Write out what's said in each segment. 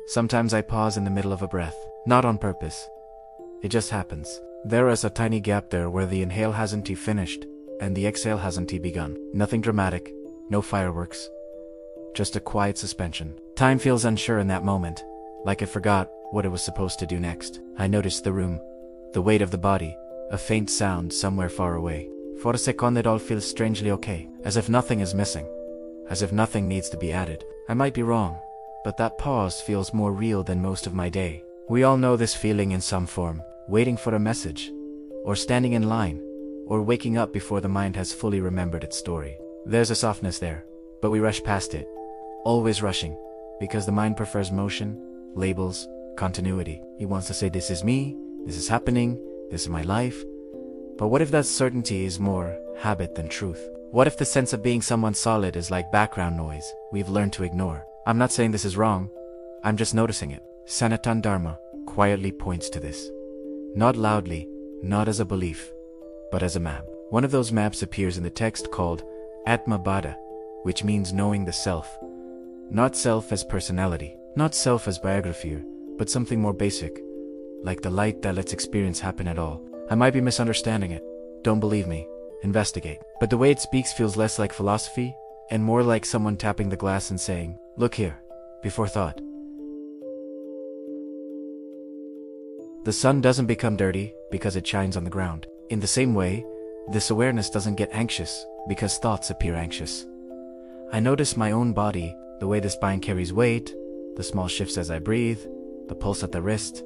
Sometimes I pause in the middle of a breath, not on purpose. It just happens. There is a tiny gap there where the inhale hasn't finished, and the exhale hasn't begun. Nothing dramatic, no fireworks. Just a quiet suspension. Time feels unsure in that moment, like it forgot what it was supposed to do next. I notice the room, the weight of the body, a faint sound somewhere far away. For a second it all feels strangely okay, as if nothing is missing, as if nothing needs to be added. I might be wrong, but that pause feels more real than most of my day. We all know this feeling in some form, waiting for a message, or standing in line, or waking up before the mind has fully remembered its story. There's a softness there, but we rush past it, always rushing, because the mind prefers motion, labels, continuity. It wants to say, this is me, this is happening, this is my life. But what if that certainty is more habit than truth? What if the sense of being someone solid is like background noise we've learned to ignore? I'm not saying this is wrong, I'm just noticing it. Sanatan Dharma quietly points to this. Not loudly, not as a belief, but as a map. One of those maps appears in the text called Atmabodha, which means knowing the self. Not self as personality, not self as biography, but something more basic, like the light that lets experience happen at all. I might be misunderstanding it. Don't believe me. Investigate. But the way it speaks feels less like philosophy, and more like someone tapping the glass and saying, look here, before thought. The sun doesn't become dirty because it shines on the ground. In the same way, this awareness doesn't get anxious because thoughts appear anxious. I notice my own body, the way the spine carries weight, the small shifts as I breathe, the pulse at the wrist.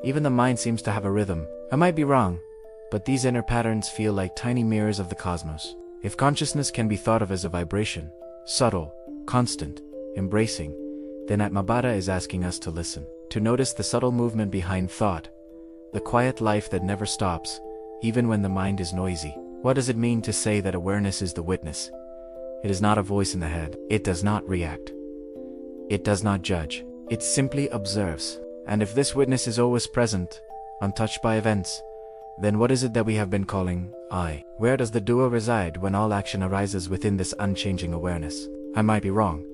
Even the mind seems to have a rhythm. I might be wrong, but these inner patterns feel like tiny mirrors of the cosmos. If consciousness can be thought of as a vibration, subtle, constant, embracing, then Atmabodha is asking us to listen, to notice the subtle movement behind thought, the quiet life that never stops, even when the mind is noisy. What does it mean to say that awareness is the witness? It is not a voice in the head. It does not react. It does not judge. It simply observes. And if this witness is always present, untouched by events, then what is it that we have been calling I? Where does the duo reside when all action arises within this unchanging awareness? I might be wrong.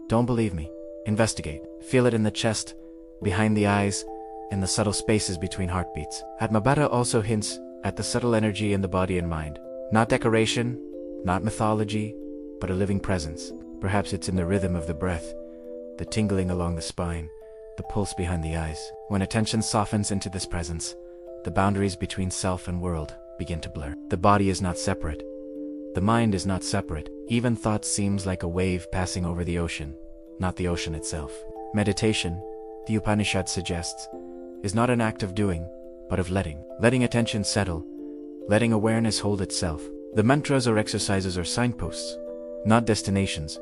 Don't believe me. Investigate. Feel it in the chest, behind the eyes, in the subtle spaces between heartbeats. Atmabodha also hints at the subtle energy in the body and mind. Not decoration, not mythology, but a living presence. Perhaps it's in the rhythm of the breath, the tingling along the spine, the pulse behind the eyes. When attention softens into this presence, the boundaries between self and world begin to blur. The body is not separate. The mind is not separate. Even thought seems like a wave passing over the ocean, not the ocean itself. Meditation, the Upanishad suggests, is not an act of doing, but of letting. Letting attention settle, letting awareness hold itself. The mantras or exercises are signposts, not destinations.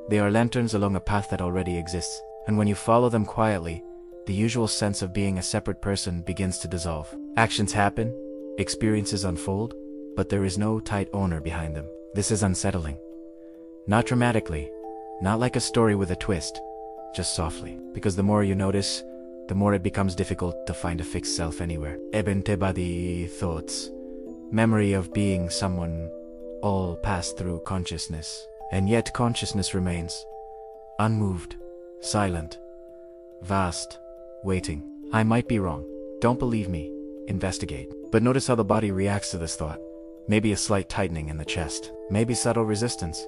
They are lanterns along a path that already exists. And when you follow them quietly, the usual sense of being a separate person begins to dissolve. Actions happen, experiences unfold, but there is no tight owner behind them. This is unsettling. Not dramatically, not like a story with a twist, just softly. Because the more you notice, the more it becomes difficult to find a fixed self anywhere. Ebentebadi thoughts, memory of being someone, all pass through consciousness. And yet consciousness remains, unmoved, silent, vast, waiting. I might be wrong. Don't believe me. Investigate. But notice how the body reacts to this thought. Maybe a slight tightening in the chest. Maybe subtle resistance.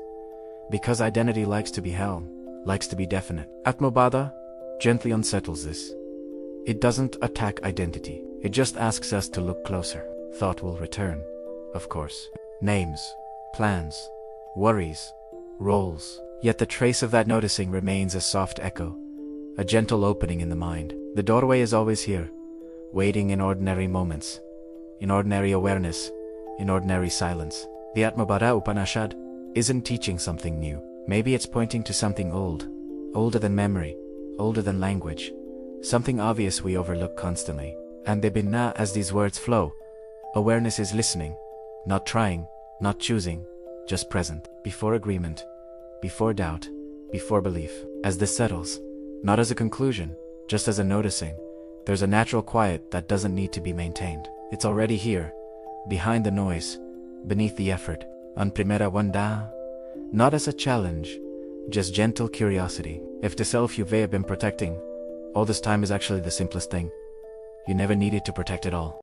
Because identity likes to be held, likes to be definite. Atmabodha gently unsettles this. It doesn't attack identity. It just asks us to look closer. Thought will return, of course. Names, plans, worries, roles. Yet the trace of that noticing remains a soft echo, a gentle opening in the mind. The doorway is always here, waiting in ordinary moments, in ordinary awareness, in ordinary silence. The Atmabodha Upanishad isn't teaching something new. Maybe it's pointing to something old, older than memory, older than language, something obvious we overlook constantly. And Debinna, as these words flow, awareness is listening, not trying, not choosing, just present, before agreement, before doubt, before belief. As this settles, not as a conclusion, just as a noticing, there's a natural quiet that doesn't need to be maintained. It's already here, behind the noise, beneath the effort. An primera wanda, not as a challenge, just gentle curiosity. If the self you may have been protecting all this time is actually the simplest thing, you never needed to protect it all.